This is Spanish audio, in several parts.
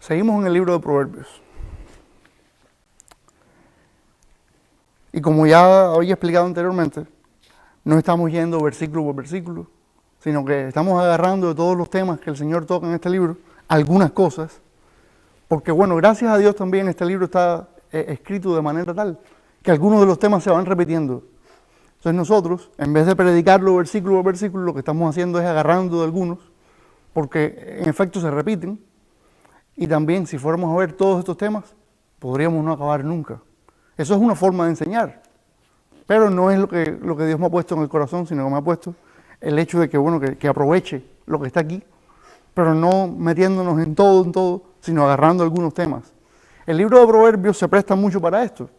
Seguimos en el libro de Proverbios. Y como ya había explicado anteriormente, no estamos yendo versículo por versículo, sino que estamos agarrando de todos los temas que el Señor toca en este libro, algunas cosas, porque bueno, gracias a Dios también este libro está escrito de manera tal que algunos de los temas se van repitiendo. Entonces nosotros, en vez de predicarlo versículo por versículo, lo que estamos haciendo es agarrando de algunos, porque en efecto se repiten, y también si fuéramos a ver todos estos temas, podríamos no acabar nunca. Eso es una forma de enseñar, pero no es lo que Dios me ha puesto en el corazón, sino que me ha puesto el hecho de que, bueno, que aproveche lo que está aquí, pero no metiéndonos en todo, sino agarrando algunos temas. El libro de Proverbios se presta mucho para esto,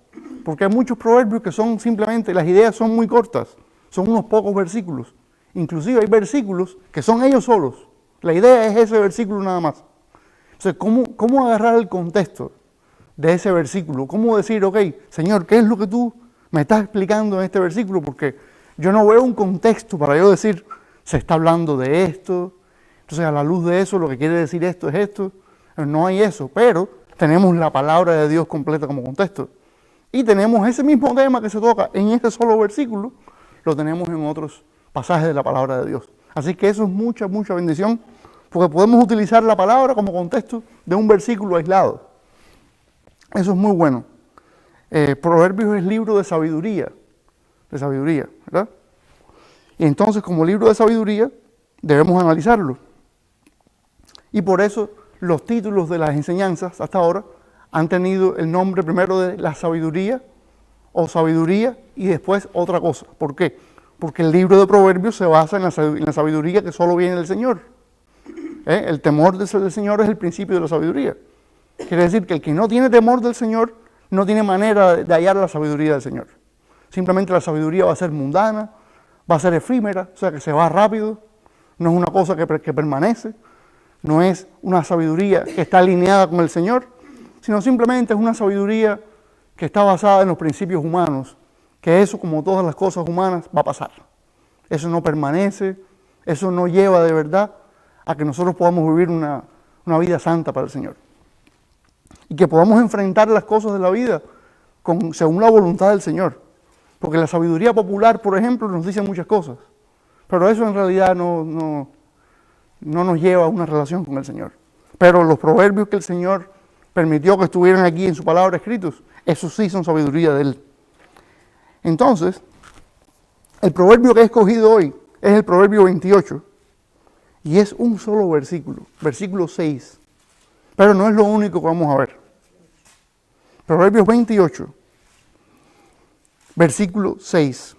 porque hay muchos proverbios que son simplemente, las ideas son muy cortas, son unos pocos versículos. Inclusive hay versículos que son ellos solos. La idea es ese versículo nada más. Entonces, ¿cómo agarrar el contexto de ese versículo? ¿Cómo decir, ok, Señor, ¿qué es lo que tú me estás explicando en este versículo? Porque yo no veo un contexto para yo decir, se está hablando de esto, entonces a la luz de eso lo que quiere decir esto es esto. No hay eso, pero tenemos la palabra de Dios completa como contexto. Y tenemos ese mismo tema que se toca en este solo versículo, lo tenemos en otros pasajes de la palabra de Dios. Así que eso es mucha bendición, porque podemos utilizar la palabra como contexto de un versículo aislado. Eso es muy bueno. Proverbios es libro de sabiduría, ¿verdad? Y entonces, como libro de sabiduría, debemos analizarlo. Y por eso los títulos de las enseñanzas hasta ahora han tenido el nombre primero de la sabiduría o sabiduría y después otra cosa. ¿Por qué? Porque el libro de Proverbios se basa en la sabiduría que solo viene del Señor. El temor del Señor es el principio de la sabiduría. Quiere decir que el que no tiene temor del Señor no tiene manera de hallar la sabiduría del Señor. Simplemente la sabiduría va a ser mundana, va a ser efímera, o sea que se va rápido, no es una cosa que permanece, no es una sabiduría que está alineada con el Señor, sino simplemente es una sabiduría que está basada en los principios humanos, que eso, como todas las cosas humanas, va a pasar. Eso no permanece, eso no lleva de verdad a que nosotros podamos vivir una vida santa para el Señor. Y que podamos enfrentar las cosas de la vida según la voluntad del Señor. Porque la sabiduría popular, por ejemplo, nos dice muchas cosas, pero eso en realidad no nos lleva a una relación con el Señor. Pero los proverbios que el Señor permitió que estuvieran aquí en su palabra escritos, esos sí son sabiduría de Él. Entonces, el proverbio que he escogido hoy es el proverbio 28, y es un solo versículo, versículo 6, pero no es lo único que vamos a ver. Proverbios 28, versículo 6.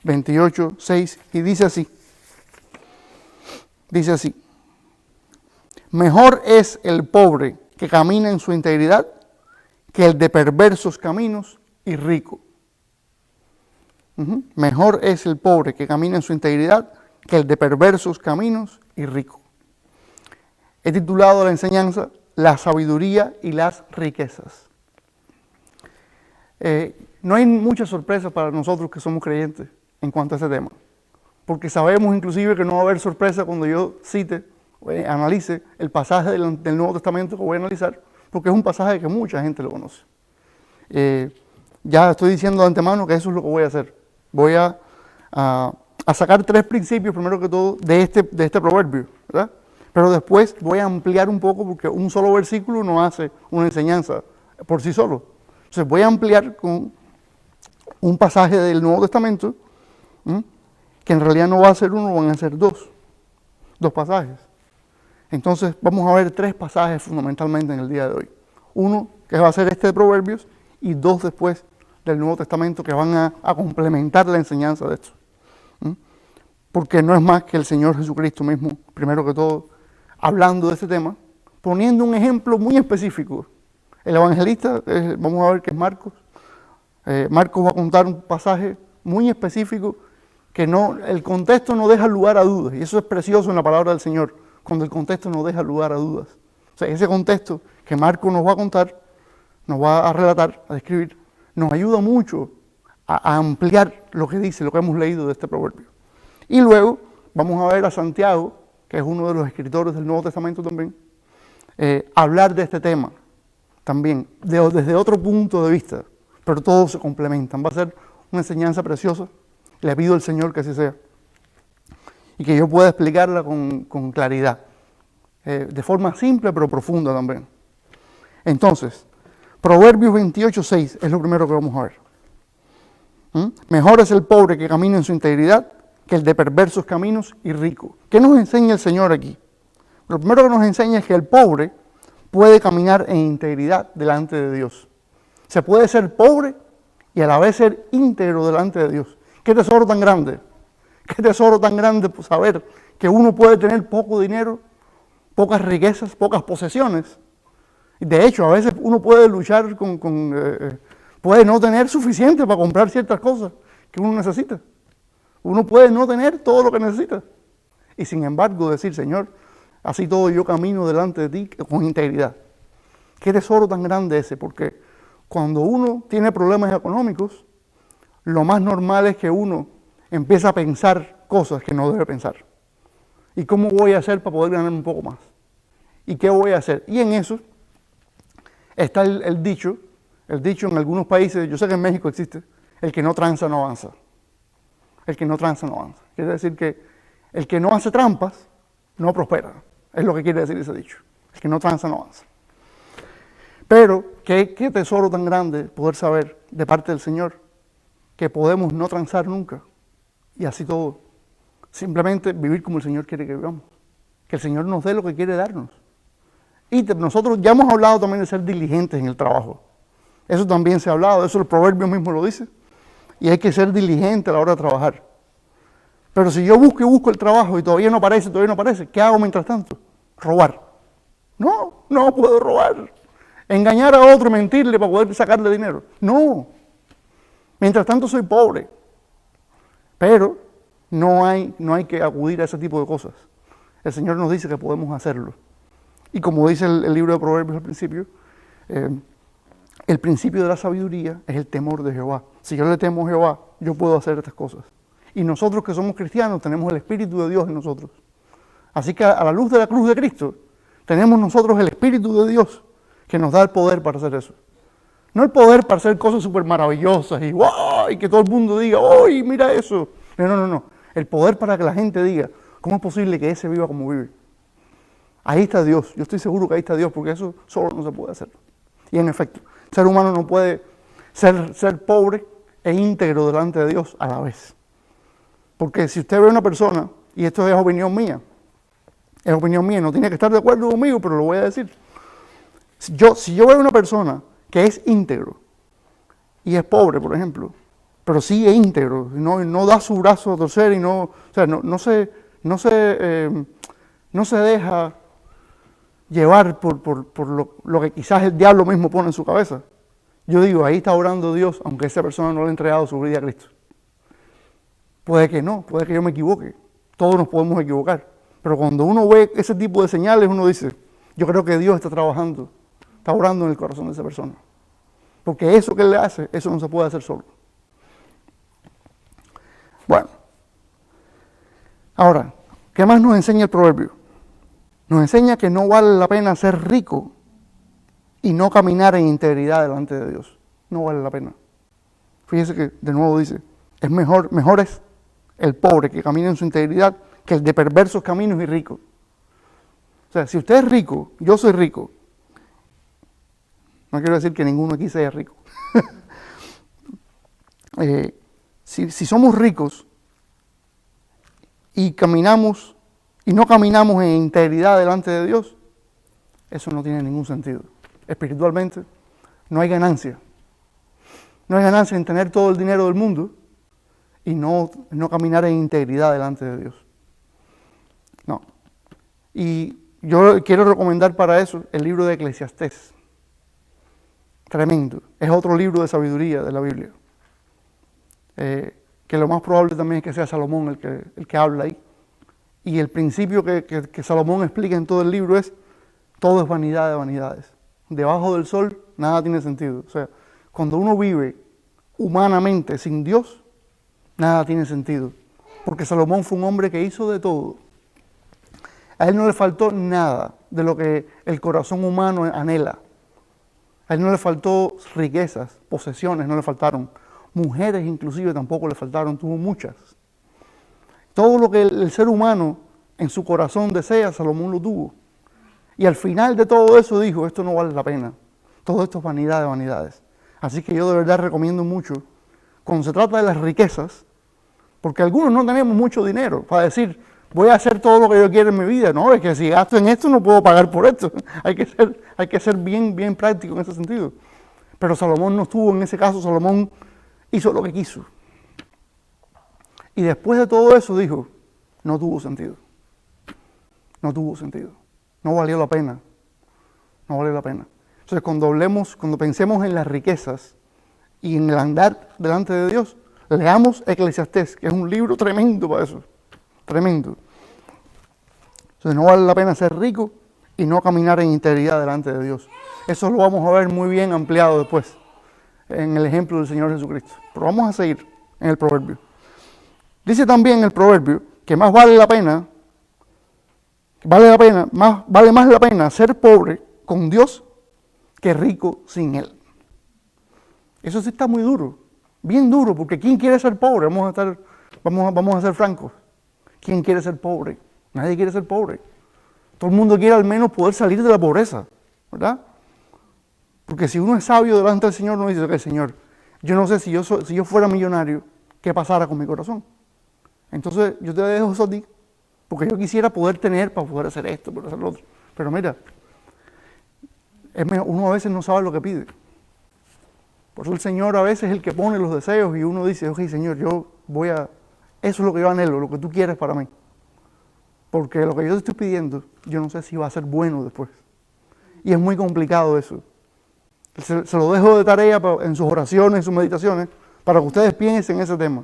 28, 6, y dice así. Dice así: mejor es el pobre que camina en su integridad que el de perversos caminos y rico. Mejor es el pobre que camina en su integridad que el de perversos caminos y rico. He titulado la enseñanza La sabiduría y las riquezas. No hay mucha sorpresa para nosotros que somos creyentes en cuanto a este tema, porque sabemos inclusive que no va a haber sorpresa cuando yo cite, analice el pasaje del Nuevo Testamento que voy a analizar, porque es un pasaje que mucha gente lo conoce. Ya estoy diciendo de antemano que eso es lo que voy a hacer. Voy a sacar 3 principios, primero que todo, de este proverbio, ¿verdad? Pero después voy a ampliar un poco, porque un solo versículo no hace una enseñanza por sí solo. Entonces voy a ampliar con un pasaje del Nuevo Testamento, que en realidad no va a ser uno, van a ser dos pasajes. Entonces vamos a ver 3 pasajes fundamentalmente en el día de hoy. Uno que va a ser este de Proverbios, y 2 después del Nuevo Testamento que van a complementar la enseñanza de esto. Porque no es más que el Señor Jesucristo mismo, primero que todo, hablando de este tema, poniendo un ejemplo muy específico. El evangelista, vamos a ver que es Marcos. Marcos va a contar un pasaje muy específico que el contexto no deja lugar a dudas, y eso es precioso en la palabra del Señor, cuando el contexto no deja lugar a dudas. O sea, ese contexto que Marcos nos va a contar, nos va a relatar, a describir, nos ayuda mucho a ampliar lo que dice, lo que hemos leído de este proverbio. Y luego vamos a ver a Santiago, que es uno de los escritores del Nuevo Testamento también, hablar de este tema también, desde otro punto de vista, pero todos se complementan. Va a ser una enseñanza preciosa. Le pido al Señor que así sea. Y que yo pueda explicarla con claridad, de forma simple pero profunda también. Entonces, Proverbios 28:6 es lo primero que vamos a ver. Mejor es el pobre que camina en su integridad que el de perversos caminos y rico. ¿Qué nos enseña el Señor aquí? Lo primero que nos enseña es que el pobre puede caminar en integridad delante de Dios. Se puede ser pobre y a la vez ser íntegro delante de Dios. ¡Qué tesoro tan grande! ¡Qué tesoro tan grande saber que uno puede tener poco dinero, pocas riquezas, pocas posesiones! De hecho, a veces uno puede luchar puede no tener suficiente para comprar ciertas cosas que uno necesita. Uno puede no tener todo lo que necesita. Y sin embargo decir, Señor, así todo yo camino delante de ti con integridad. Qué tesoro tan grande ese, porque cuando uno tiene problemas económicos, lo más normal es que uno empieza a pensar cosas que no debe pensar. ¿Y cómo voy a hacer para poder ganar un poco más? ¿Y qué voy a hacer? Y en eso está el dicho en algunos países, yo sé que en México existe, el que no tranza no avanza. El que no tranza no avanza. Quiere decir que el que no hace trampas no prospera. Es lo que quiere decir ese dicho. El que no tranza no avanza. Pero qué tesoro tan grande poder saber de parte del Señor que podemos no transar nunca. Y así todo. Simplemente vivir como el Señor quiere que vivamos. Que el Señor nos dé lo que quiere darnos. Y nosotros ya hemos hablado también de ser diligentes en el trabajo. Eso también se ha hablado, eso el proverbio mismo lo dice. Y hay que ser diligente a la hora de trabajar. Pero si yo busco el trabajo y todavía no aparece, ¿qué hago mientras tanto? Robar. No puedo robar. Engañar a otro, mentirle para poder sacarle dinero. No. Mientras tanto soy pobre. Pero no hay que acudir a ese tipo de cosas. El Señor nos dice que podemos hacerlo. Y como dice el libro de Proverbios al principio, el principio de la sabiduría es el temor de Jehová. Si yo le temo a Jehová, yo puedo hacer estas cosas. Y nosotros que somos cristianos tenemos el Espíritu de Dios en nosotros. Así que a la luz de la cruz de Cristo, tenemos nosotros el Espíritu de Dios que nos da el poder para hacer eso. No el poder para hacer cosas súper maravillosas y ¡wow! Y que todo el mundo diga, ¡uy, mira eso! No. El poder para que la gente diga, ¿cómo es posible que ese viva como vive? Ahí está Dios. Yo estoy seguro que ahí está Dios, porque eso solo no se puede hacer. Y en efecto, el ser humano no puede ser pobre e íntegro delante de Dios a la vez. Porque si usted ve a una persona, y esto es opinión mía, no tiene que estar de acuerdo conmigo, pero lo voy a decir. Si yo veo a una persona que es íntegro y es pobre, por ejemplo, pero sí es íntegro, no da su brazo a torcer y no se deja llevar por lo que quizás el diablo mismo pone en su cabeza. Yo digo, ahí está orando Dios, aunque esa persona no le ha entregado su vida a Cristo. Puede que no, puede que yo me equivoque. Todos nos podemos equivocar. Pero cuando uno ve ese tipo de señales, uno dice, yo creo que Dios está trabajando, está orando en el corazón de esa persona. Porque eso que Él le hace, eso no se puede hacer solo. Bueno. Ahora, ¿qué más nos enseña el proverbio? Nos enseña que no vale la pena ser rico y no caminar en integridad delante de Dios. No vale la pena. Fíjese que de nuevo dice, mejor es el pobre que camina en su integridad que el de perversos caminos y rico. O sea, si usted es rico, yo soy rico. No quiero decir que ninguno aquí sea rico. Si somos ricos y no caminamos en integridad delante de Dios, eso no tiene ningún sentido. Espiritualmente no hay ganancia. No hay ganancia en tener todo el dinero del mundo y no caminar en integridad delante de Dios. No. Y yo quiero recomendar para eso el libro de Eclesiastés. Tremendo. Es otro libro de sabiduría de la Biblia. Que lo más probable también es que sea Salomón el que habla ahí. Y el principio que Salomón explica en todo el libro es, todo es vanidad de vanidades. Debajo del sol nada tiene sentido. O sea, cuando uno vive humanamente sin Dios, nada tiene sentido. Porque Salomón fue un hombre que hizo de todo. A él no le faltó nada de lo que el corazón humano anhela. A él no le faltó riquezas, posesiones, no le faltaron. Mujeres inclusive tampoco le faltaron, tuvo muchas. Todo lo que el ser humano en su corazón desea, Salomón lo tuvo. Y al final de todo eso dijo, esto no vale la pena. Todo esto es vanidad de vanidades. Así que yo de verdad recomiendo mucho, cuando se trata de las riquezas, porque algunos no tenemos mucho dinero para decir, voy a hacer todo lo que yo quiero en mi vida. No, es que si gasto en esto no puedo pagar por esto. Hay que ser bien práctico en ese sentido. Pero Salomón no estuvo en ese caso, Salomón hizo lo que quiso. Y después de todo eso dijo, no tuvo sentido. No tuvo sentido. No valió la pena. No valió la pena. Entonces cuando pensemos en las riquezas y en el andar delante de Dios, leamos Eclesiastés, que es un libro tremendo para eso. Tremendo. Entonces no vale la pena ser rico y no caminar en integridad delante de Dios. Eso lo vamos a ver muy bien ampliado después, en el ejemplo del Señor Jesucristo. Pero vamos a seguir en el proverbio. Dice también el proverbio que vale más la pena ser pobre con Dios que rico sin Él. Eso sí está muy duro, bien duro, porque ¿quién quiere ser pobre? Vamos a ser francos. ¿Quién quiere ser pobre? Nadie quiere ser pobre. Todo el mundo quiere al menos poder salir de la pobreza, ¿verdad? Porque si uno es sabio delante del Señor, uno dice, ok, Señor, yo no sé si yo fuera millonario, ¿qué pasara con mi corazón? Entonces yo te dejo eso a ti, porque yo quisiera poder tener para poder hacer esto, para hacer lo otro. Pero mira, uno a veces no sabe lo que pide. Por eso el Señor a veces es el que pone los deseos y uno dice, ok, Señor, eso es lo que yo anhelo, lo que tú quieres para mí. Porque lo que yo te estoy pidiendo, yo no sé si va a ser bueno después. Y es muy complicado eso. Se lo dejo de tarea en sus oraciones, en sus meditaciones, para que ustedes piensen en ese tema.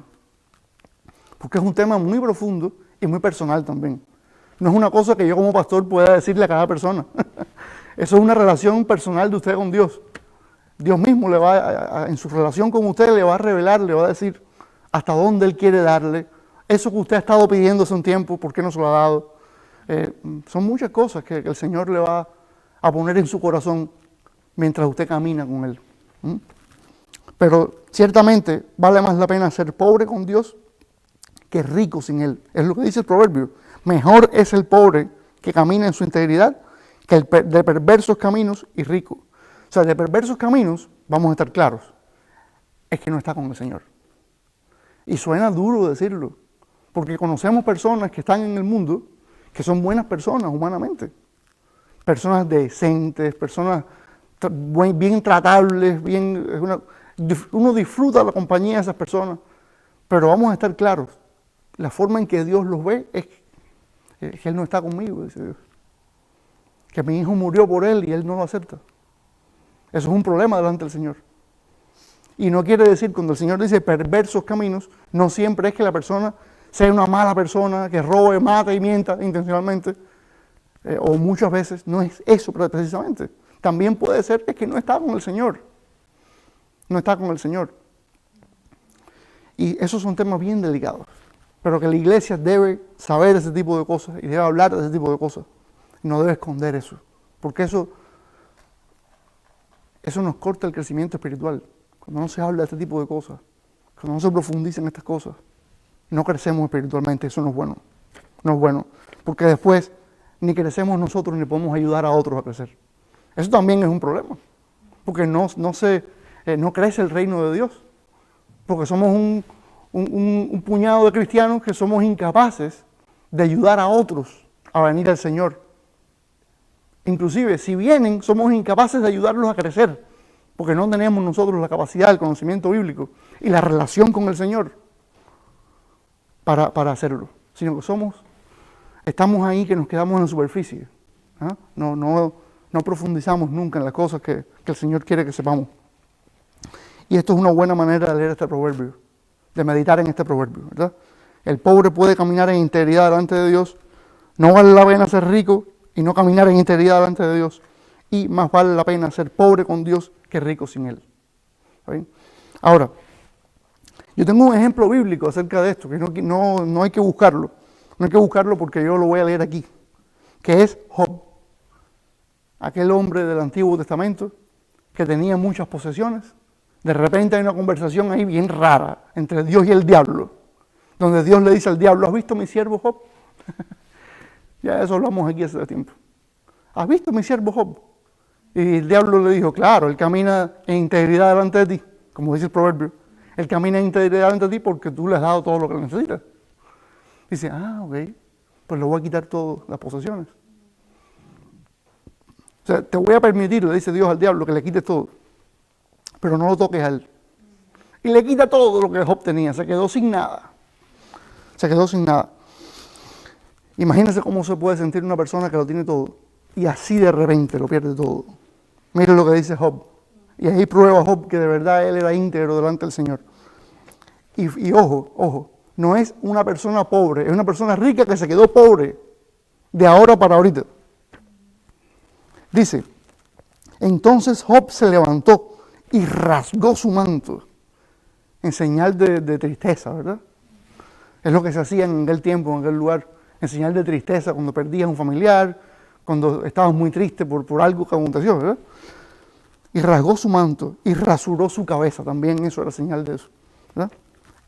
Porque es un tema muy profundo y muy personal también. No es una cosa que yo como pastor pueda decirle a cada persona. Eso es una relación personal de usted con Dios. Dios mismo en su relación con usted le va a revelar, le va a decir hasta dónde Él quiere darle. Eso que usted ha estado pidiendo hace un tiempo, ¿por qué no se lo ha dado? Son muchas cosas que el Señor le va a poner en su corazón mientras usted camina con Él. Pero ciertamente vale más la pena ser pobre con Dios que rico sin Él. Es lo que dice el proverbio. Mejor es el pobre que camina en su integridad que el de perversos caminos y rico. O sea, de perversos caminos, vamos a estar claros, es que no está con el Señor. Y suena duro decirlo, porque conocemos personas que están en el mundo que son buenas personas humanamente. Personas decentes, personas bien tratables, uno disfruta la compañía de esas personas, pero vamos a estar claros, la forma en que Dios los ve es que Él no está conmigo, dice Dios. Que mi hijo murió por Él y Él no lo acepta. Eso es un problema delante del Señor. Y no quiere decir, cuando el Señor dice perversos caminos, no siempre es que la persona sea una mala persona, que robe, mate y mienta intencionalmente, o muchas veces no es eso precisamente. También puede ser que no está con el Señor. No está con el Señor. Y esos son temas bien delicados. Pero que la iglesia debe saber ese tipo de cosas y debe hablar de ese tipo de cosas. Y no debe esconder eso. Porque eso nos corta el crecimiento espiritual. Cuando no se habla de este tipo de cosas, cuando no se profundiza en estas cosas, no crecemos espiritualmente. Eso no es bueno. No es bueno. Porque después ni crecemos nosotros ni podemos ayudar a otros a crecer. Eso también es un problema. Porque no crece el reino de Dios. Porque somos un puñado de cristianos que somos incapaces de ayudar a otros a venir al Señor. Inclusive, si vienen, somos incapaces de ayudarlos a crecer, porque no tenemos nosotros la capacidad, el conocimiento bíblico y la relación con el Señor para hacerlo, sino que estamos ahí que nos quedamos en la superficie. ¿Ah? No profundizamos nunca en las cosas que el Señor quiere que sepamos. Y esto es una buena manera de leer este proverbio, de meditar en este proverbio, ¿verdad? El pobre puede caminar en integridad delante de Dios, no vale la pena ser rico y no caminar en integridad delante de Dios, y más vale la pena ser pobre con Dios que rico sin Él. ¿Está bien? Ahora, yo tengo un ejemplo bíblico acerca de esto, que no hay que buscarlo. No hay que buscarlo porque yo lo voy a leer aquí. que es Job, aquel hombre del Antiguo Testamento que tenía muchas posesiones. De repente hay una conversación ahí bien rara entre Dios y el diablo, donde Dios le dice al diablo: ¿has visto mi siervo Job? Ya eso hablamos aquí hace tiempo. ¿Has visto mi siervo Job? Y el diablo le dijo: claro, él camina en integridad delante de ti, como dice el proverbio. Él camina en integridad delante de ti porque tú le has dado todo lo que necesita. Dice: ok, pues le voy a quitar todas las posesiones. O sea, te voy a permitir, le dice Dios al diablo, que le quites todo, pero no lo toques a él. Y le quita todo lo que Job tenía, se quedó sin nada. Se quedó sin nada. Imagínense cómo se puede sentir una persona que lo tiene todo y así de repente lo pierde todo. Miren lo que dice Job. Y ahí prueba Job que de verdad él era íntegro delante del Señor. Y ojo, no es una persona pobre, es una persona rica que se quedó pobre de ahora para ahorita. Dice: entonces Job se levantó y rasgó su manto en señal de tristeza, ¿verdad? Es lo que se hacía en aquel tiempo, en aquel lugar, en señal de tristeza, cuando perdías un familiar, cuando estabas muy triste por algo que aconteció, ¿verdad? Y rasgó su manto y rasuró su cabeza, también eso era señal de eso, ¿verdad?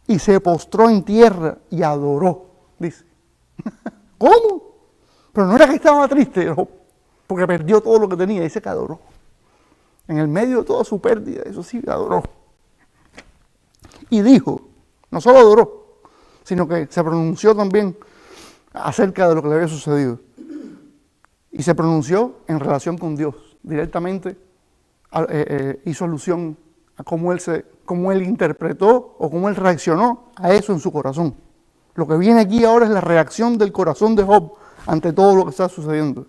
Y se postró en tierra y adoró, dice. ¿Cómo? Pero no era que estaba triste, porque perdió todo lo que tenía, dice que adoró. En el medio de toda su pérdida, eso sí, adoró. Y dijo, no solo adoró, sino que se pronunció también acerca de lo que le había sucedido. Y se pronunció en relación con Dios, directamente hizo alusión a cómo él interpretó o cómo él reaccionó a eso en su corazón. Lo que viene aquí ahora es la reacción del corazón de Job ante todo lo que está sucediendo.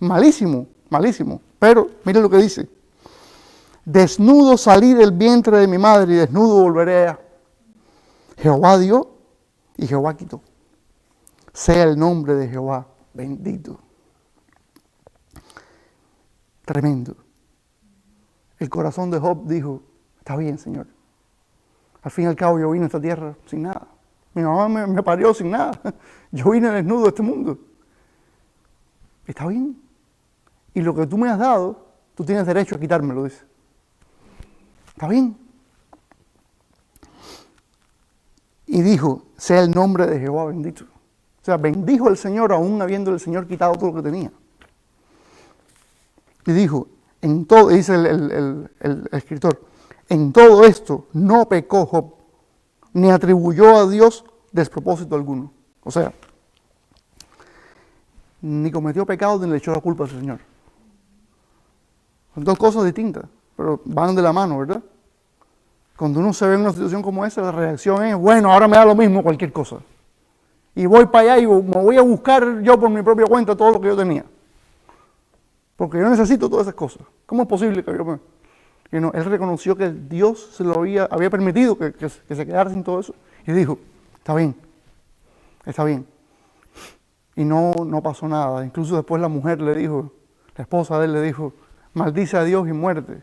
Malísimo, malísimo. Pero mire lo que dice: desnudo salí del vientre de mi madre y desnudo volveré allá. Jehová dio y Jehová quitó. Sea el nombre de Jehová bendito. Tremendo. El corazón de Job dijo: está bien, Señor. Al fin y al cabo yo vine a esta tierra sin nada. Mi mamá me parió sin nada. Yo vine desnudo a este mundo. Está bien. Y lo que tú me has dado, tú tienes derecho a quitármelo, dice. Está bien. Y dijo: sea el nombre de Jehová bendito. O sea, bendijo al Señor aún habiendo el Señor quitado todo lo que tenía. Y dijo: en todo, dice el escritor, en todo esto no pecó Job, ni atribuyó a Dios despropósito alguno. O sea, ni cometió pecado ni le echó la culpa al Señor. Son dos cosas distintas, pero van de la mano, ¿verdad? Cuando uno se ve en una situación como esa, la reacción es: bueno, ahora me da lo mismo cualquier cosa. Y voy para allá y me voy a buscar yo por mi propia cuenta todo lo que yo tenía. Porque yo necesito todas esas cosas. ¿Cómo es posible que yo me...? Y no, él reconoció que Dios se lo había permitido que se quedara sin todo eso. Y dijo: está bien, está bien. Y no pasó nada. Incluso después la mujer le dijo, la esposa de él le dijo: maldice a Dios y muerte.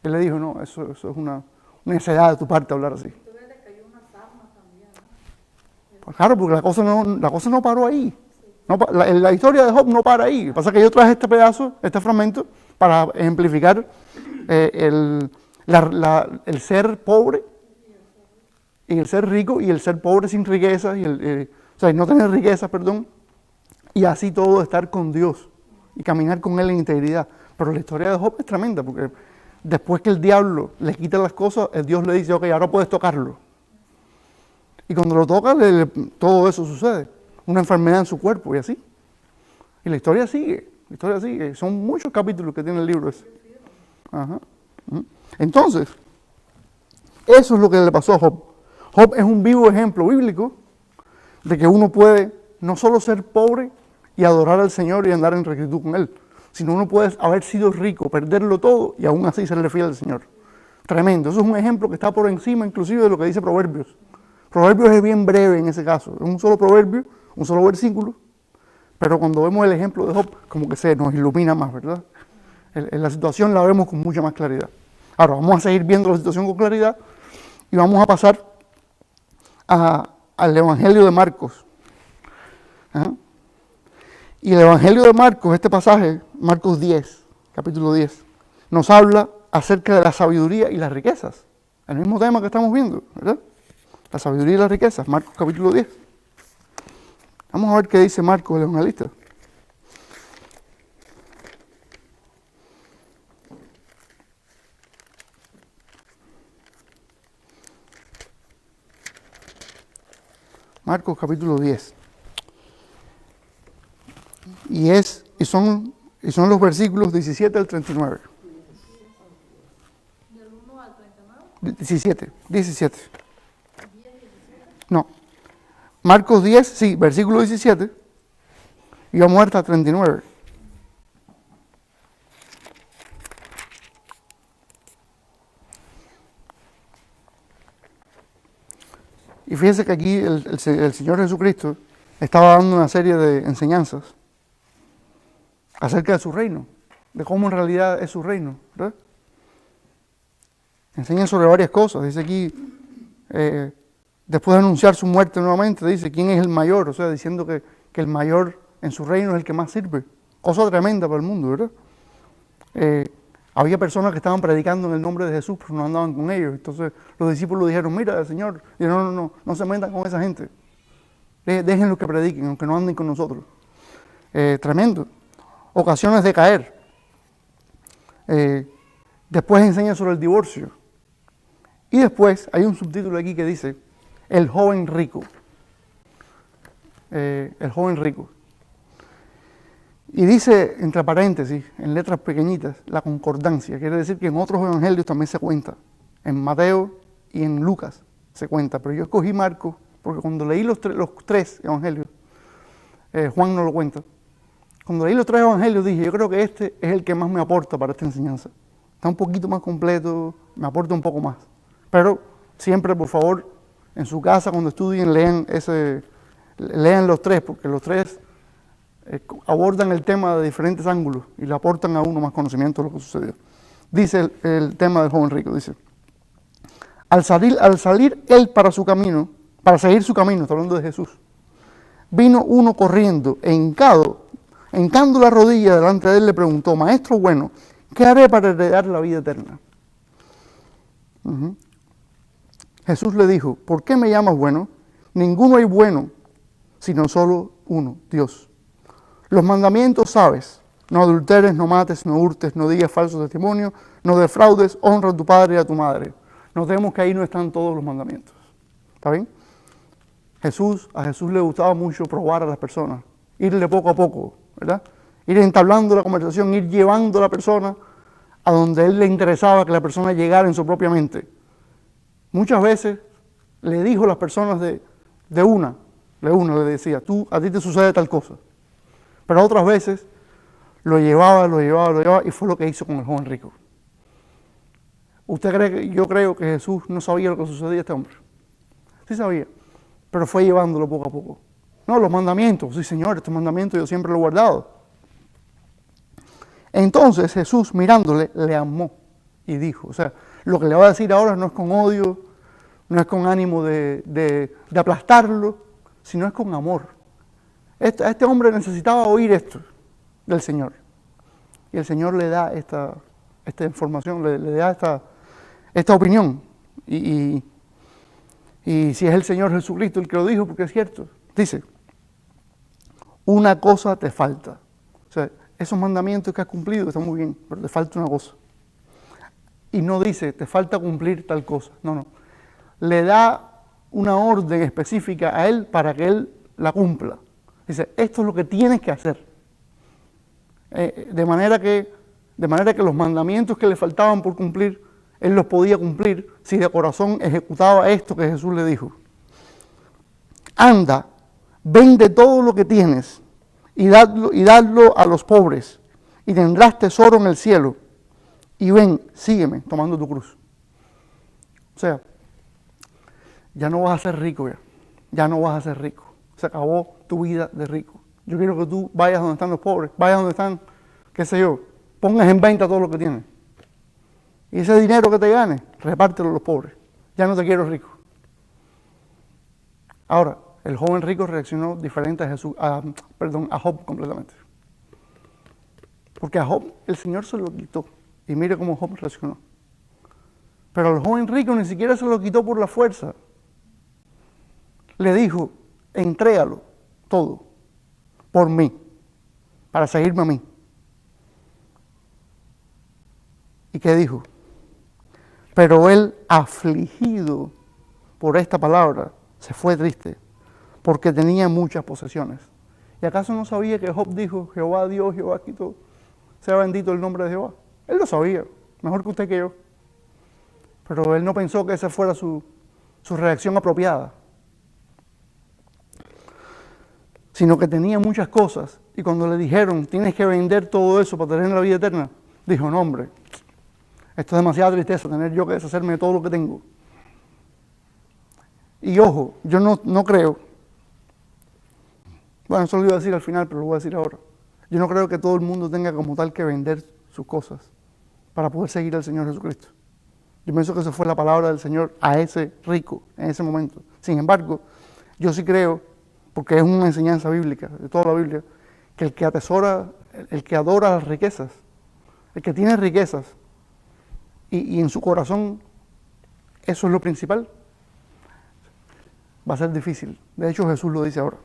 Él le dijo: no, eso es una necedad de tu parte hablar así. Pues claro, porque la cosa no paró ahí. No, la historia de Job no para ahí. Lo que pasa es que yo traje este pedazo, este fragmento, para ejemplificar el ser pobre y el ser rico y el ser pobre sin riquezas, o sea, no tener riquezas, perdón, y así todo estar con Dios y caminar con Él en integridad. Pero la historia de Job es tremenda, porque después que el diablo le quita las cosas, el Dios le dice: ok, ahora puedes tocarlo. Y cuando lo toca, todo eso sucede. Una enfermedad en su cuerpo y así. Y la historia sigue, Son muchos capítulos que tiene el libro ese. Ajá. Entonces, eso es lo que le pasó a Job. Job es un vivo ejemplo bíblico de que uno puede no solo ser pobre y adorar al Señor y andar en rectitud con Él, sino uno puede haber sido rico, perderlo todo y aún así serle fiel al Señor. Tremendo. Eso es un ejemplo que está por encima inclusive de lo que dice Proverbios. Proverbios es bien breve en ese caso. Es un solo proverbio, un solo versículo, pero cuando vemos el ejemplo de Job, como que se nos ilumina más, ¿verdad? La situación la vemos con mucha más claridad. Ahora, vamos a seguir viendo la situación con claridad y vamos a pasar al Evangelio de Marcos. ¿Ah? Y el Evangelio de Marcos, este pasaje, Marcos 10, capítulo 10, nos habla acerca de la sabiduría y las riquezas. El mismo tema que estamos viendo, ¿verdad? La sabiduría y las riquezas, Marcos capítulo 10. Vamos a ver qué dice Marcos, el evangelista. Marcos capítulo 10. Y son los versículos 17 al 39. ¿Del 1 al 39? 17. No. Marcos 10, sí, versículo 17. Y vamos hasta 39. Y fíjense que aquí el Señor Jesucristo estaba dando una serie de enseñanzas acerca de su reino, de cómo en realidad es su reino, ¿verdad? Enseña sobre varias cosas. Dice aquí, después de anunciar su muerte nuevamente, dice quién es el mayor, o sea, diciendo que el mayor en su reino es el que más sirve. Cosa tremenda para el mundo, ¿verdad? Había personas que estaban predicando en el nombre de Jesús, pero no andaban con ellos. Entonces los discípulos dijeron, mira, Señor, y no se metan con esa gente. Déjenlos que prediquen, aunque no anden con nosotros. Tremendo. Ocasiones de caer. Después enseña sobre el divorcio. Y después hay un subtítulo aquí que dice, el joven rico. El joven rico. Y dice, entre paréntesis, en letras pequeñitas, la concordancia. Quiere decir que en otros evangelios también se cuenta. En Mateo y en Lucas se cuenta. Pero yo escogí Marcos, porque cuando leí los tres evangelios, Juan no lo cuenta. Cuando leí los tres evangelios dije, yo creo que este es el que más me aporta para esta enseñanza. Está un poquito más completo, me aporta un poco más. Pero siempre, por favor, en su casa, cuando estudien, lean los tres, porque los tres abordan el tema de diferentes ángulos y le aportan a uno más conocimiento de lo que sucedió. Dice el tema del joven rico, dice, al salir él para su camino, para seguir su camino, está hablando de Jesús, vino uno corriendo, hincando la rodilla delante de él, le preguntó, maestro bueno, ¿qué haré para heredar la vida eterna? Jesús le dijo, ¿por qué me llamas bueno? Ninguno hay bueno, sino solo uno, Dios. Los mandamientos sabes, no adulteres, no mates, no hurtes, no digas falso testimonio, no defraudes, honra a tu padre y a tu madre. Notemos que ahí no están todos los mandamientos. ¿Está bien? A Jesús le gustaba mucho probar a las personas, irle poco a poco, ¿verdad? Ir entablando la conversación, ir llevando a la persona a donde él le interesaba que la persona llegara en su propia mente. Muchas veces le dijo a las personas de una le decía, a ti te sucede tal cosa. Pero otras veces lo llevaba y fue lo que hizo con el joven rico. Yo creo que Jesús no sabía lo que sucedía a este hombre. Sí sabía, pero fue llevándolo poco a poco. No, los mandamientos, sí Señor, estos mandamientos yo siempre lo he guardado. Entonces Jesús mirándole le amó y dijo, o sea, lo que le va a decir ahora no es con odio, no es con ánimo de aplastarlo, sino es con amor. Este hombre necesitaba oír esto del Señor. Y el Señor le da esta información, le da esta opinión. Y si es el Señor Jesucristo el que lo dijo, porque es cierto, dice, una cosa te falta. O sea, esos mandamientos que has cumplido están muy bien, pero te falta una cosa. Y no dice, te falta cumplir tal cosa. No. Le da una orden específica a él para que él la cumpla. Dice, esto es lo que tienes que hacer. De manera que los mandamientos que le faltaban por cumplir, él los podía cumplir si de corazón ejecutaba esto que Jesús le dijo. Anda, vende todo lo que tienes y dadlo a los pobres, y tendrás tesoro en el cielo. Y ven, sígueme, tomando tu cruz. O sea, ya no vas a ser rico ya no vas a ser rico. Se acabó tu vida de rico. Yo quiero que tú vayas donde están los pobres, vayas donde están, qué sé yo, pongas en venta todo lo que tienes. Y ese dinero que te ganes, repártelo a los pobres. Ya no te quiero rico. Ahora, el joven rico reaccionó diferente a a Job completamente. Porque a Job el Señor se lo quitó. Y mire cómo Job reaccionó. Pero al joven rico ni siquiera se lo quitó por la fuerza. Le dijo, entrégalo todo por mí, para seguirme a mí. ¿Y qué dijo? Pero él, afligido por esta palabra, se fue triste, porque tenía muchas posesiones. ¿Y acaso no sabía que Job dijo, Jehová Dios, Jehová quitó, sea bendito el nombre de Jehová? Él lo sabía, mejor que usted y que yo. Pero él no pensó que esa fuera su reacción apropiada, sino que tenía muchas cosas, y cuando le dijeron, tienes que vender todo eso para tener la vida eterna, dijo, no hombre, esto es demasiada tristeza, tener yo que deshacerme de todo lo que tengo. Y ojo, yo no creo, bueno, eso lo iba a decir al final, pero lo voy a decir ahora. Yo no creo que todo el mundo tenga como tal que vender sus cosas para poder seguir al Señor Jesucristo. Yo pienso que esa fue la palabra del Señor a ese rico en ese momento. Sin embargo, yo sí creo, porque es una enseñanza bíblica, de toda la Biblia, que el que atesora, el que adora las riquezas, el que tiene riquezas, y en su corazón eso es lo principal, va a ser difícil. De hecho, Jesús lo dice ahora.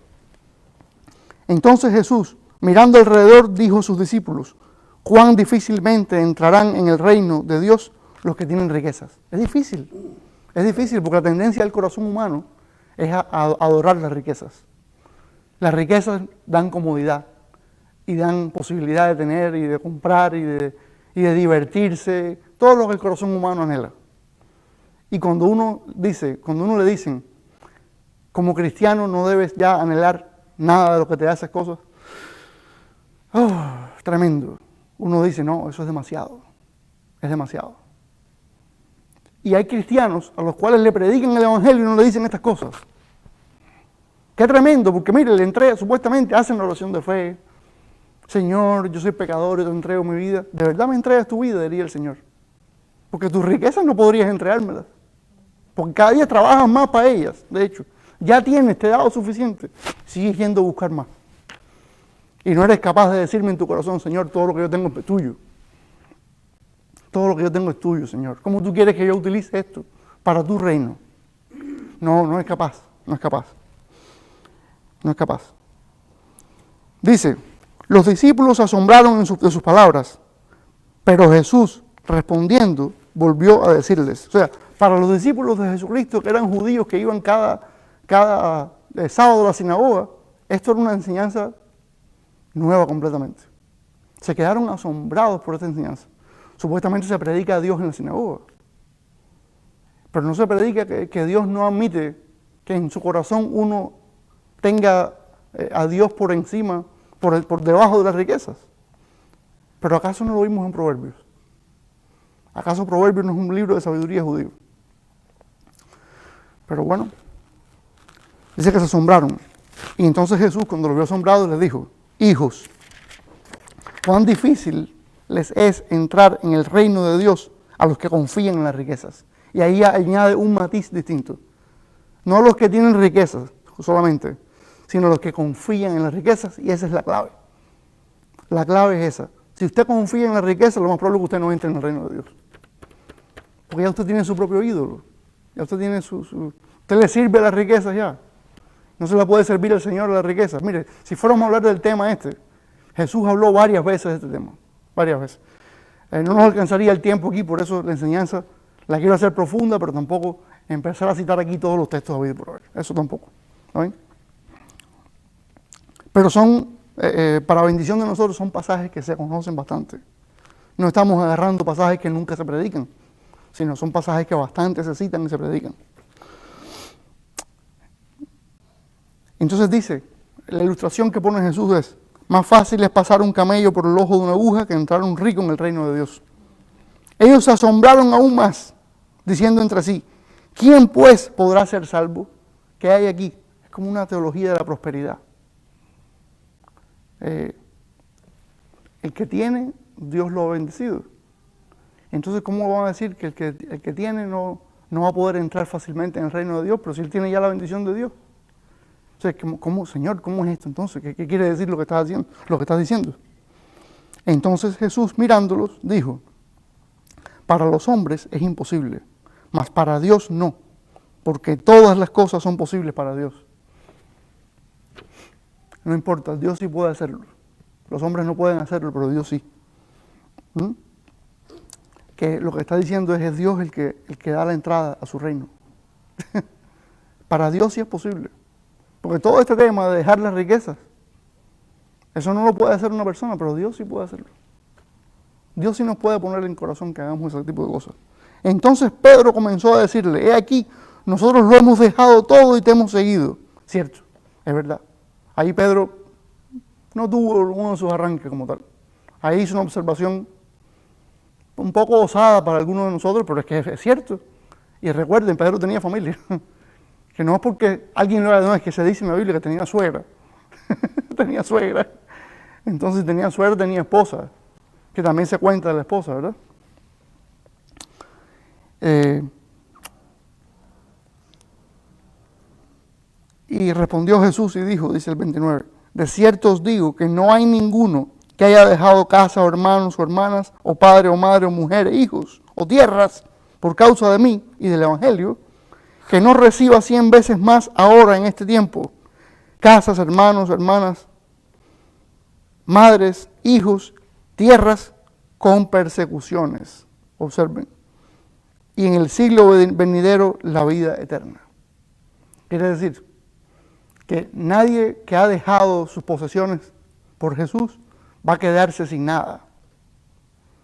Entonces Jesús, mirando alrededor, dijo a sus discípulos, cuán difícilmente entrarán en el reino de Dios los que tienen riquezas. Es difícil porque la tendencia del corazón humano es a adorar las riquezas. Las riquezas dan comodidad y dan posibilidad de tener y de comprar y de divertirse, todo lo que el corazón humano anhela. Y cuando uno le dicen, como cristiano no debes ya anhelar nada de lo que te da esas cosas, tremendo. Uno dice, no, eso es demasiado, es demasiado. Y hay cristianos a los cuales le predican el evangelio y no le dicen estas cosas. Qué tremendo, porque mire, le entrega, supuestamente hacen la oración de fe. Señor, yo soy pecador y te entrego mi vida. ¿De verdad me entregas tu vida?, diría el Señor. Porque tus riquezas no podrías entregármelas. Porque cada día trabajas más para ellas, de hecho. Ya tienes, te he dado suficiente. Sigues yendo a buscar más. Y no eres capaz de decirme en tu corazón, Señor, todo lo que yo tengo es tuyo. Todo lo que yo tengo es tuyo, Señor. ¿Cómo tú quieres que yo utilice esto para tu reino? No es capaz, no es capaz. No es capaz. Dice, los discípulos se asombraron de sus palabras, pero Jesús, respondiendo, volvió a decirles. O sea, para los discípulos de Jesucristo, que eran judíos que iban cada sábado a la sinagoga, esto era una enseñanza nueva completamente. Se quedaron asombrados por esta enseñanza. Supuestamente se predica a Dios en la sinagoga, pero no se predica que Dios no admite que en su corazón uno tenga a Dios por encima, por debajo de las riquezas. Pero ¿acaso no lo vimos en Proverbios? ¿Acaso Proverbios no es un libro de sabiduría judío? Pero bueno, dice que se asombraron. Y entonces Jesús, cuando lo vio asombrado, les dijo, hijos, cuán difícil les es entrar en el reino de Dios a los que confían en las riquezas. Y ahí añade un matiz distinto. No a los que tienen riquezas solamente, sino a los que confían en las riquezas, y esa es la clave. La clave es esa. Si usted confía en la riqueza, lo más probable es que usted no entre en el reino de Dios. Porque ya usted tiene su propio ídolo. Ya usted tiene usted le sirve a las riquezas ya. No se la puede servir al Señor a las riquezas. Mire, si fuéramos a hablar del tema Jesús habló varias veces de este tema. Varias veces. No nos alcanzaría el tiempo aquí, por eso la enseñanza la quiero hacer profunda, pero tampoco empezar a citar aquí todos los textos de David por haber. Eso tampoco. ¿Saben? Pero son, para bendición de nosotros, son pasajes que se conocen bastante. No estamos agarrando pasajes que nunca se predican, sino son pasajes que bastante se citan y se predican. Entonces dice, la ilustración que pone Jesús es, más fácil es pasar un camello por el ojo de una aguja que entrar un rico en el reino de Dios. Ellos se asombraron aún más, diciendo entre sí, ¿quién pues podrá ser salvo? ¿Qué hay aquí? Es como una teología de la prosperidad. El que tiene, Dios lo ha bendecido. Entonces, ¿cómo van a decir que el que tiene no va a poder entrar fácilmente en el reino de Dios? Pero si él tiene ya la bendición de Dios. O sea, Señor, ¿cómo es esto entonces? ¿Qué quiere decir lo que estás haciendo, lo que estás diciendo? Entonces Jesús, mirándolos, dijo: para los hombres es imposible, mas para Dios no, porque todas las cosas son posibles para Dios. No importa, Dios sí puede hacerlo. Los hombres no pueden hacerlo, pero Dios sí. ¿Mm? Que lo que está diciendo es Dios el que da la entrada a su reino. Para Dios sí es posible. Porque todo este tema de dejar las riquezas, eso no lo puede hacer una persona, pero Dios sí puede hacerlo. Dios sí nos puede poner en el corazón que hagamos ese tipo de cosas. Entonces Pedro comenzó a decirle: he aquí, nosotros lo hemos dejado todo y te hemos seguido. Cierto, es verdad. Ahí Pedro no tuvo uno de sus arranques como tal. Ahí hizo una observación un poco osada para algunos de nosotros, pero es que es cierto. Y recuerden, Pedro tenía familia. Que no es porque alguien lo haga, no, es que se dice en la Biblia que tenía suegra. Tenía suegra. Entonces tenía suegra, tenía esposa, que también se cuenta de la esposa, ¿verdad? Y respondió Jesús y dijo, dice el 29, de cierto os digo que no hay ninguno que haya dejado casa o hermanos o hermanas o padre o madre o mujer, hijos o tierras por causa de mí y del Evangelio, que no reciba 100 veces más ahora en este tiempo, casas, hermanos, hermanas, madres, hijos, tierras, con persecuciones. Observen. Y en el siglo venidero la vida eterna. Quiere decir que nadie que ha dejado sus posesiones por Jesús va a quedarse sin nada,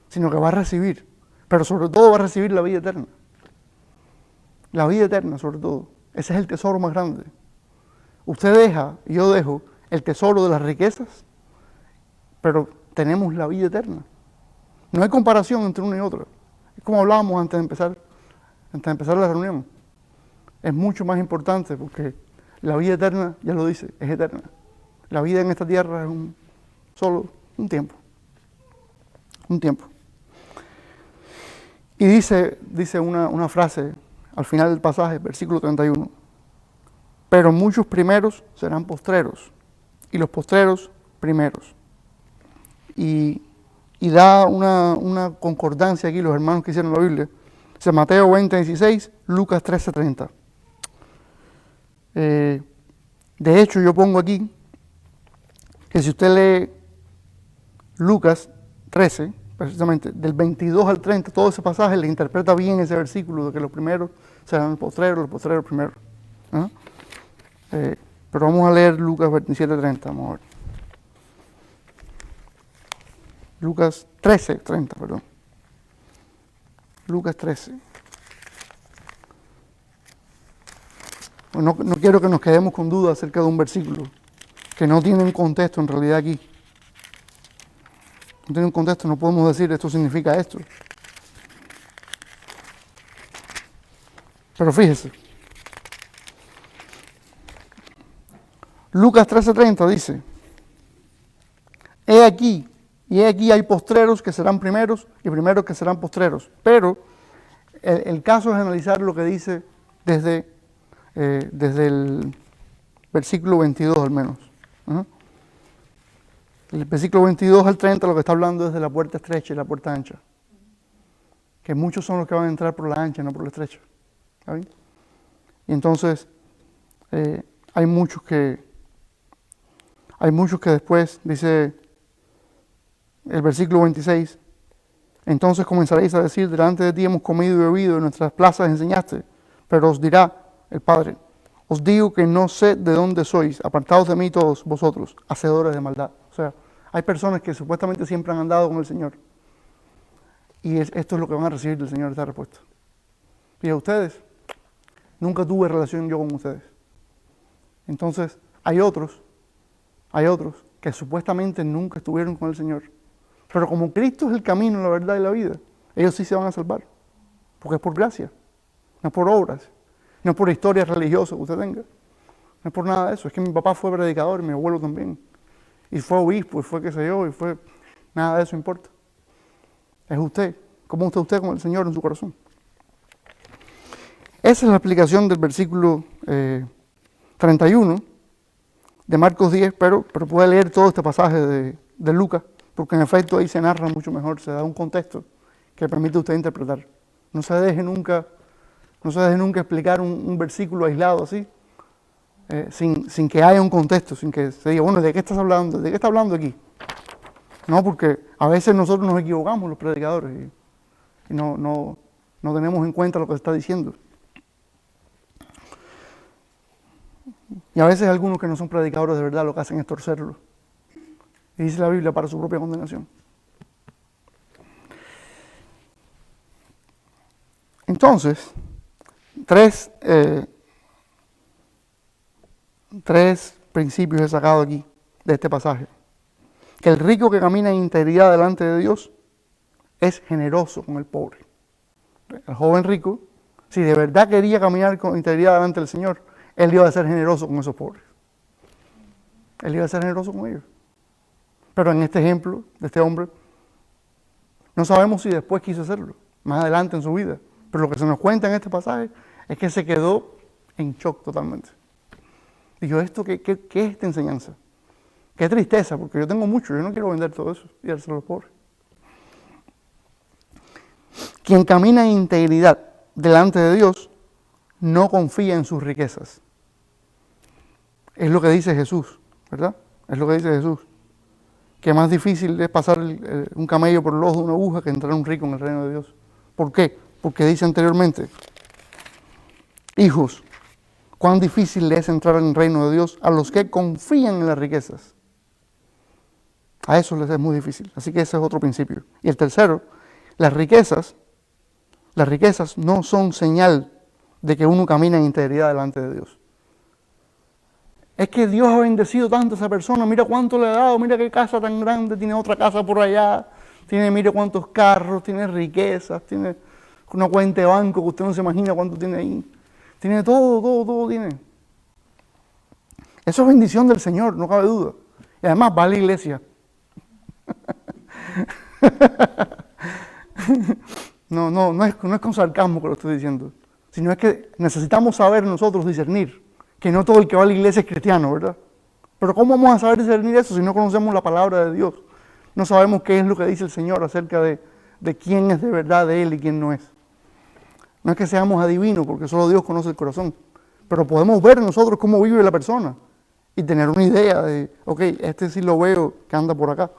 sino que va a recibir, pero sobre todo va a recibir la vida eterna. La vida eterna sobre todo. Ese es el tesoro más grande. Usted deja, y yo dejo, el tesoro de las riquezas, pero tenemos la vida eterna. No hay comparación entre una y otra. Es como hablábamos antes de empezar la reunión. Es mucho más importante porque la vida eterna, ya lo dice, es eterna. La vida en esta tierra es solo un tiempo. Un tiempo. Y dice una frase al final del pasaje, versículo 31. Pero muchos primeros serán postreros, y los postreros primeros. Y da una concordancia aquí los hermanos que hicieron la Biblia. Dice Mateo 20:16, Lucas 13:30. De hecho, yo pongo aquí que si usted lee Lucas 13, precisamente del 22 al 30, todo ese pasaje le interpreta bien ese versículo de que los primeros serán los postreros primeros. ¿Ah? Pero vamos a leer Lucas 27:30, vamos a ver. Lucas 13:30, perdón. Lucas 13. No quiero que nos quedemos con dudas acerca de un versículo que no tiene un contexto en realidad aquí. No tiene un contexto, no podemos decir esto significa esto. Pero fíjese. Lucas 13:30 dice, he aquí hay postreros que serán primeros y primeros que serán postreros. Pero el caso es analizar lo que dice desde el versículo 22 al menos. ¿Uh? El versículo 22 al 30 lo que está hablando es de la puerta estrecha y la puerta ancha. Que muchos son los que van a entrar por la ancha, no por la estrecha. ¿Está bien? Y entonces hay muchos que después, dice el versículo 26, entonces comenzaréis a decir, delante de ti hemos comido y bebido, en nuestras plazas enseñaste, pero os dirá el Padre, os digo que no sé de dónde sois, apartados de mí todos vosotros, hacedores de maldad. O sea, hay personas que supuestamente siempre han andado con el Señor, y esto es lo que van a recibir del Señor, esta respuesta. Y a ustedes, nunca tuve relación yo con ustedes. Entonces, hay otros que supuestamente nunca estuvieron con el Señor. Pero como Cristo es el camino, la verdad y la vida, ellos sí se van a salvar. Porque es por gracia, no por obras, no por historia religiosa que usted tenga. No es por nada de eso. Es que mi papá fue predicador, mi abuelo también. Y fue obispo, y fue qué sé yo, y fue... Nada de eso importa. Es usted. ¿Cómo está usted con el Señor en su corazón? Esa es la explicación del versículo 31. de Marcos 10, pero puede leer todo este pasaje de Lucas, porque en efecto ahí se narra mucho mejor, se da un contexto que permite a usted interpretar. No se deje nunca explicar un versículo aislado así, sin que haya un contexto, sin que se diga, bueno, ¿de qué estás hablando? ¿De qué está hablando aquí? No, porque a veces nosotros nos equivocamos, los predicadores, y no tenemos en cuenta lo que se está diciendo. Y a veces algunos que no son predicadores de verdad lo que hacen es torcerlo. Y dice la Biblia para su propia condenación. Entonces, tres principios he sacado aquí de este pasaje. Que el rico que camina en integridad delante de Dios es generoso con el pobre. El joven rico, si de verdad quería caminar con integridad delante del Señor, él iba a ser generoso con esos pobres. Él iba a ser generoso con ellos. Pero en este ejemplo de este hombre, no sabemos si después quiso hacerlo, más adelante en su vida. Pero lo que se nos cuenta en este pasaje es que se quedó en shock totalmente. Dijo, ¿qué es esta enseñanza? Qué tristeza, porque yo tengo mucho, yo no quiero vender todo eso y dárselo a los pobres. Quien camina en integridad delante de Dios no confía en sus riquezas. Es lo que dice Jesús, ¿verdad? Es lo que dice Jesús. Que más difícil es pasar un camello por el ojo de una aguja que entrar un rico en el reino de Dios. ¿Por qué? Porque dice anteriormente, hijos, cuán difícil es entrar en el reino de Dios a los que confían en las riquezas. A eso les es muy difícil. Así que ese es otro principio. Y el tercero, las riquezas no son señal de que uno camina en integridad delante de Dios. Es que Dios ha bendecido tanto a esa persona, mira cuánto le ha dado, mira qué casa tan grande, tiene otra casa por allá, mira cuántos carros, tiene riquezas, tiene una cuenta de banco que usted no se imagina cuánto tiene ahí. Tiene todo tiene. Eso es bendición del Señor, no cabe duda. Y además va a la iglesia. No es con sarcasmo que lo estoy diciendo, sino es que necesitamos saber nosotros discernir que no todo el que va a la iglesia es cristiano, ¿verdad? Pero ¿cómo vamos a saber discernir eso si no conocemos la palabra de Dios? No sabemos qué es lo que dice el Señor acerca de quién es de verdad de Él y quién no es. No es que seamos adivinos, porque solo Dios conoce el corazón, pero podemos ver nosotros cómo vive la persona y tener una idea de, ok, este sí lo veo que anda por acá,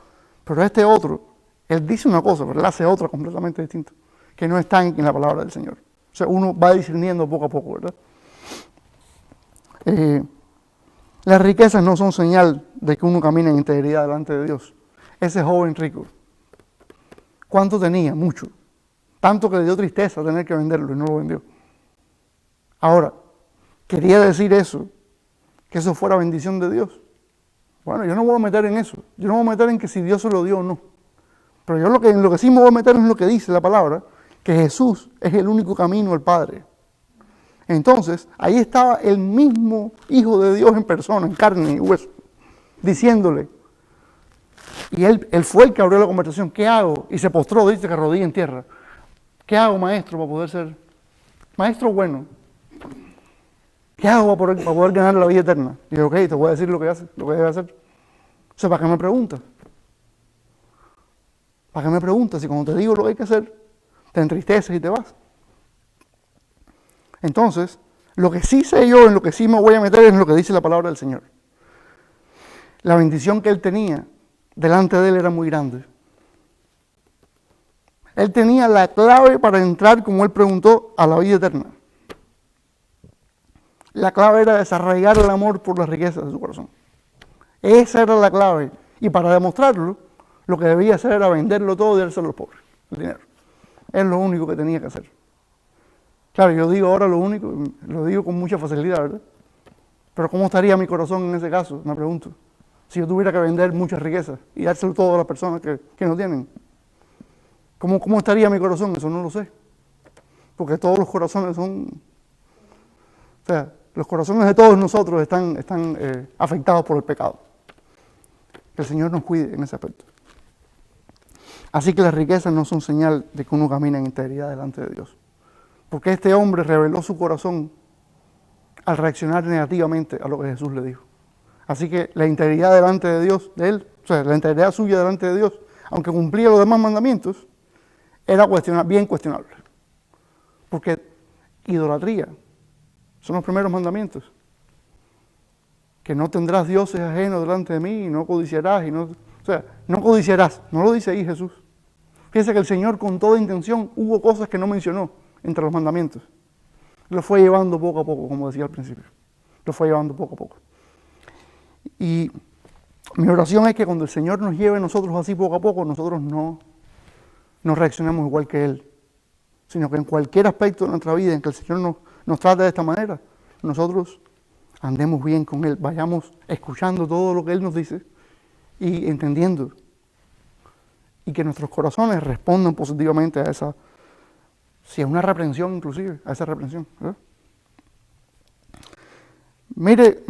pero este otro, él dice una cosa, pero él hace otra completamente distinta, que no está en la palabra del Señor. O sea, uno va discerniendo poco a poco, ¿verdad? Las riquezas no son señal de que uno camina en integridad delante de Dios. Ese joven rico, ¿cuánto tenía? Mucho. Tanto que le dio tristeza tener que venderlo y no lo vendió. Ahora, ¿quería decir eso? ¿Que eso fuera bendición de Dios? Bueno, yo no me voy a meter en eso. Yo no me voy a meter en que si Dios se lo dio o no. Pero yo en lo que sí me voy a meter es en lo que dice la palabra, que Jesús es el único camino al Padre. Entonces, ahí estaba el mismo Hijo de Dios en persona, en carne y hueso, diciéndole, y él fue el que abrió la conversación, ¿qué hago? Y se postró, dice que rodilla en tierra. ¿Qué hago, maestro, para poder ser maestro bueno? ¿Qué hago para poder ganar la vida eterna? Y yo, ok, te voy a decir lo que debe hacer. O sea, ¿para qué me preguntas? ¿Para qué me preguntas? Si cuando te digo lo que hay que hacer, te entristeces y te vas. Entonces, lo que sí sé yo, en lo que sí me voy a meter es en lo que dice la palabra del Señor. La bendición que él tenía delante de él era muy grande. Él tenía la clave para entrar, como él preguntó, a la vida eterna. La clave era desarraigar el amor por las riquezas de su corazón. Esa era la clave. Y para demostrarlo, lo que debía hacer era venderlo todo y dárselo a los pobres, el dinero. Es lo único que tenía que hacer. Claro, yo digo ahora lo único, lo digo con mucha facilidad, ¿verdad? Pero ¿cómo estaría mi corazón en ese caso? Me pregunto. Si yo tuviera que vender muchas riquezas y dárselo todo a las personas que no tienen. ¿Cómo estaría mi corazón? Eso no lo sé. Porque todos los corazones son... O sea, los corazones de todos nosotros están afectados por el pecado. Que el Señor nos cuide en ese aspecto. Así que las riquezas no son señal de que uno camina en integridad delante de Dios. Porque este hombre reveló su corazón al reaccionar negativamente a lo que Jesús le dijo. Así que la integridad delante de Dios, de él, o sea, la integridad suya delante de Dios, aunque cumplía los demás mandamientos, era bien cuestionable. Porque idolatría son los primeros mandamientos. Que no tendrás dioses ajenos delante de mí, y no codiciarás, no codiciarás, no lo dice ahí Jesús. Fíjense que el Señor con toda intención hubo cosas que no mencionó entre los mandamientos. Lo fue llevando poco a poco, como decía al principio. Lo fue llevando poco a poco. Y mi oración es que cuando el Señor nos lleve nosotros así poco a poco, nosotros no reaccionemos igual que Él, sino que en cualquier aspecto de nuestra vida en que el Señor nos trate de esta manera, nosotros andemos bien con Él, vayamos escuchando todo lo que Él nos dice y entendiendo, y que nuestros corazones respondan positivamente a esa, si es una reprensión inclusive, a esa reprensión, ¿verdad? Mire,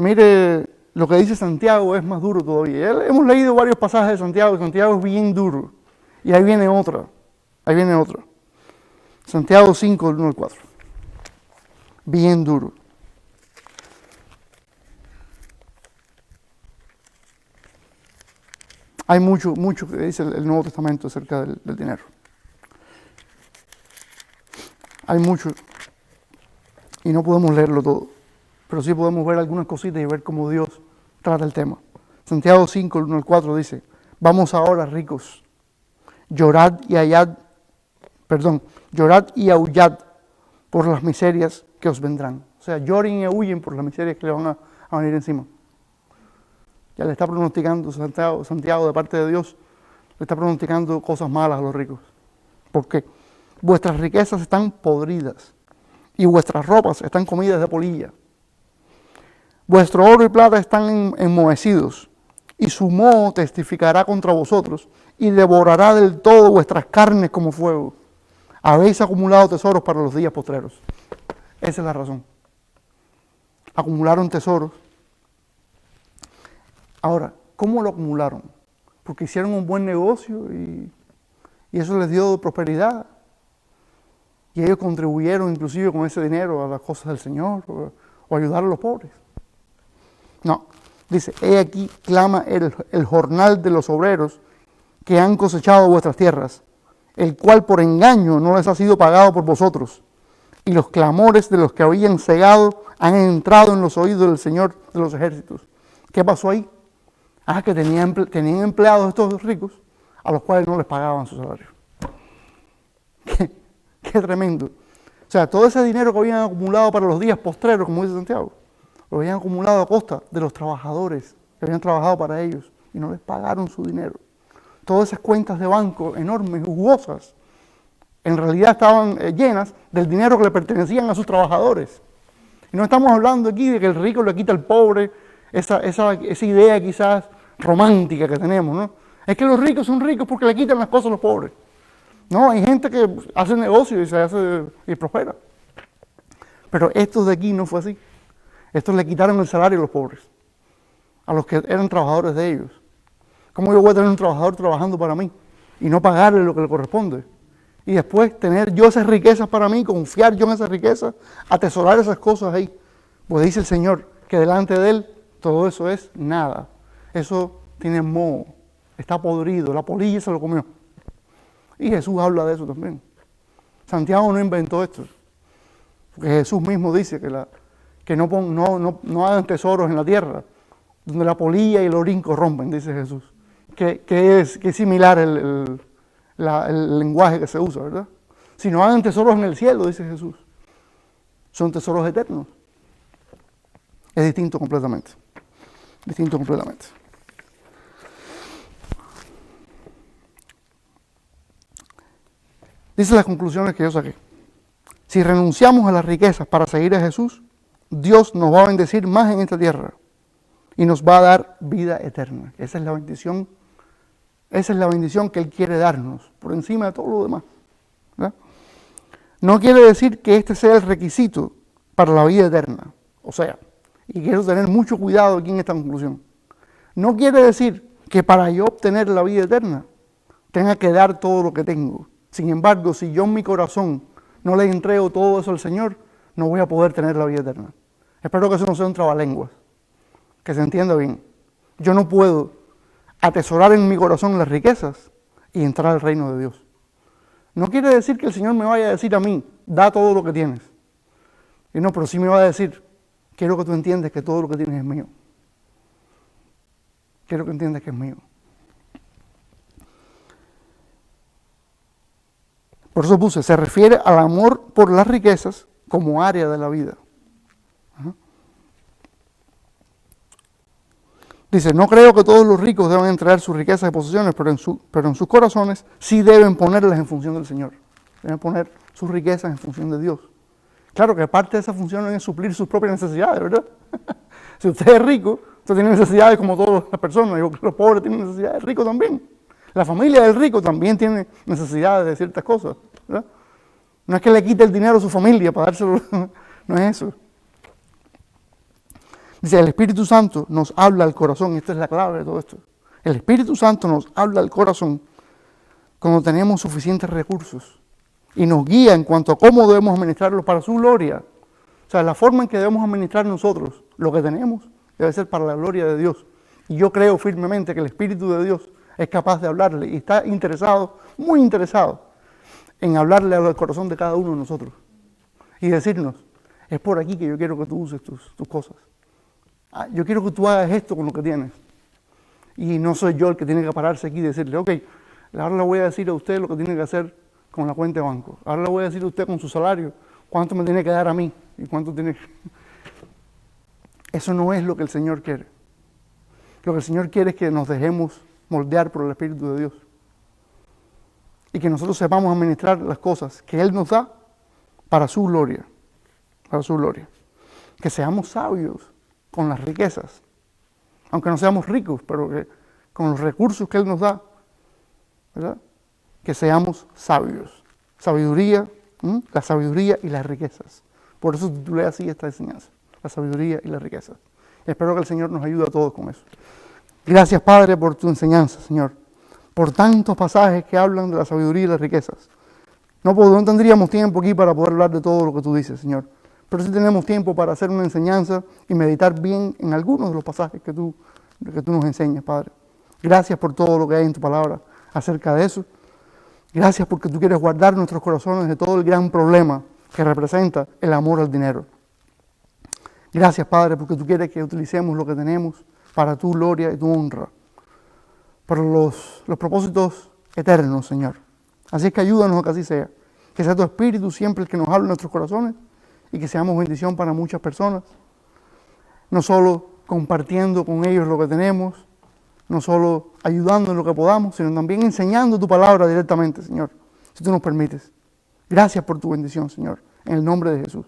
lo que dice Santiago es más duro todavía. Hemos leído varios pasajes de Santiago, y Santiago es bien duro, y ahí viene otra. Santiago 5, del 1 al 4. Bien duro. Hay mucho que dice el Nuevo Testamento acerca del dinero. Hay mucho, y no podemos leerlo todo, pero sí podemos ver algunas cositas y ver cómo Dios trata el tema. Santiago 5, 1 al 4 dice: vamos ahora, ricos, llorad y aullad por las miserias que os vendrán. O sea, lloren y huyen por las miserias que le van a venir encima. Ya le está pronosticando Santiago de parte de Dios, le está pronosticando cosas malas a los ricos. ¿Por qué? Vuestras riquezas están podridas y vuestras ropas están comidas de polilla. Vuestro oro y plata están enmohecidos, y su moho testificará contra vosotros y devorará del todo vuestras carnes como fuego. Habéis acumulado tesoros para los días postreros. Esa es la razón. Acumularon tesoros. Ahora, ¿cómo lo acumularon? Porque hicieron un buen negocio y eso les dio prosperidad. Y ellos contribuyeron inclusive con ese dinero a las cosas del Señor o ayudar a los pobres. No, dice: he aquí clama el jornal de los obreros que han cosechado vuestras tierras, el cual por engaño no les ha sido pagado por vosotros. Y los clamores de los que habían cegado han entrado en los oídos del Señor de los ejércitos. ¿Qué pasó ahí? Que tenían empleados estos ricos a los cuales no les pagaban su salario. Qué tremendo. O sea, todo ese dinero que habían acumulado para los días postreros, como dice Santiago, lo habían acumulado a costa de los trabajadores que habían trabajado para ellos y no les pagaron su dinero. Todas esas cuentas de banco enormes, jugosas, en realidad estaban llenas del dinero que le pertenecían a sus trabajadores. Y no estamos hablando aquí de que el rico le quita al pobre, esa idea quizás romántica que tenemos, ¿no? Es que los ricos son ricos porque le quitan las cosas a los pobres. No, hay gente que hace negocio y prospera. Pero estos de aquí no fue así. Estos le quitaron el salario a los pobres, a los que eran trabajadores de ellos. ¿Cómo yo voy a tener un trabajador trabajando para mí y no pagarle lo que le corresponde? Y después tener yo esas riquezas para mí, confiar yo en esas riquezas, atesorar esas cosas ahí. Pues dice el Señor que delante de Él todo eso es nada. Eso tiene moho, está podrido, la polilla se lo comió. Y Jesús habla de eso también. Santiago no inventó esto, porque Jesús mismo dice que no hagan tesoros en la tierra, donde la polilla y el orín corrompen, dice Jesús. Que es similar el lenguaje que se usa, ¿verdad? Si no hagan tesoros en el cielo, dice Jesús, son tesoros eternos. Es distinto completamente. Distinto completamente. Dice las conclusiones que yo saqué. Si renunciamos a las riquezas para seguir a Jesús, Dios nos va a bendecir más en esta tierra y nos va a dar vida eterna. Esa es la bendición que Él quiere darnos, por encima de todo lo demás, ¿verdad? No quiere decir que este sea el requisito para la vida eterna. O sea, y quiero tener mucho cuidado aquí en esta conclusión. No quiere decir que para yo obtener la vida eterna tenga que dar todo lo que tengo. Sin embargo, si yo en mi corazón no le entrego todo eso al Señor, no voy a poder tener la vida eterna. Espero que eso no sea un trabalenguas. que se entienda bien. Yo no puedo atesorar en mi corazón las riquezas y entrar al reino de Dios. No quiere decir que el Señor me vaya a decir a mí, da todo lo que tienes. Y no, pero sí me va a decir, quiero que tú entiendas que todo lo que tienes es mío. Quiero que entiendas que es mío. Por eso puse, se refiere al amor por las riquezas como área de la vida. Dice, no creo que todos los ricos deban entregar sus riquezas y posesiones, pero en sus corazones sí deben ponerlas en función del Señor. Deben poner sus riquezas en función de Dios. Claro que parte de esa función es suplir sus propias necesidades, ¿verdad? Si usted es rico, usted tiene necesidades como todas las personas. Digo que los pobres tienen necesidades, ricos también. La familia del rico también tiene necesidades de ciertas cosas, ¿verdad? No es que le quite el dinero a su familia para dárselo, no es eso. Dice, el Espíritu Santo nos habla al corazón, y esta es la clave de todo esto. El Espíritu Santo nos habla al corazón cuando tenemos suficientes recursos y nos guía en cuanto a cómo debemos administrarlos para su gloria. O sea, la forma en que debemos administrar nosotros lo que tenemos debe ser para la gloria de Dios. Y yo creo firmemente que el Espíritu de Dios es capaz de hablarle y está interesado, muy interesado, en hablarle al corazón de cada uno de nosotros y decirnos, es por aquí que yo quiero que tú uses tus cosas. Yo quiero que tú hagas esto con lo que tienes. Y no soy yo el que tiene que pararse aquí y decirle, ok, ahora le voy a decir a usted lo que tiene que hacer con la cuenta de banco. Ahora le voy a decir a usted con su salario cuánto me tiene que dar a mí y cuánto tiene que... Eso no es lo que el Señor quiere. Lo que el Señor quiere es que nos dejemos moldear por el Espíritu de Dios. Y que nosotros sepamos administrar las cosas que Él nos da para su gloria. Para su gloria. Que seamos sabios con las riquezas, aunque no seamos ricos, pero que con los recursos que Él nos da, ¿verdad? Que seamos sabios. Sabiduría, la sabiduría y las riquezas. Por eso titulé así esta enseñanza, la sabiduría y las riquezas. Espero que el Señor nos ayude a todos con eso. Gracias, Padre, por tu enseñanza, Señor, por tantos pasajes que hablan de la sabiduría y las riquezas. No tendríamos tiempo aquí para poder hablar de todo lo que tú dices, Señor. Pero sí tenemos tiempo para hacer una enseñanza y meditar bien en algunos de los pasajes que tú nos enseñas, Padre. Gracias por todo lo que hay en tu palabra acerca de eso. Gracias porque tú quieres guardar nuestros corazones de todo el gran problema que representa el amor al dinero. Gracias, Padre, porque tú quieres que utilicemos lo que tenemos para tu gloria y tu honra, para los propósitos eternos, Señor. Así es que ayúdanos a que así sea. Que sea tu Espíritu siempre el que nos hable en nuestros corazones y que seamos bendición para muchas personas, no solo compartiendo con ellos lo que tenemos, no solo ayudando en lo que podamos, sino también enseñando tu palabra directamente, Señor, si tú nos permites. Gracias por tu bendición, Señor, en el nombre de Jesús.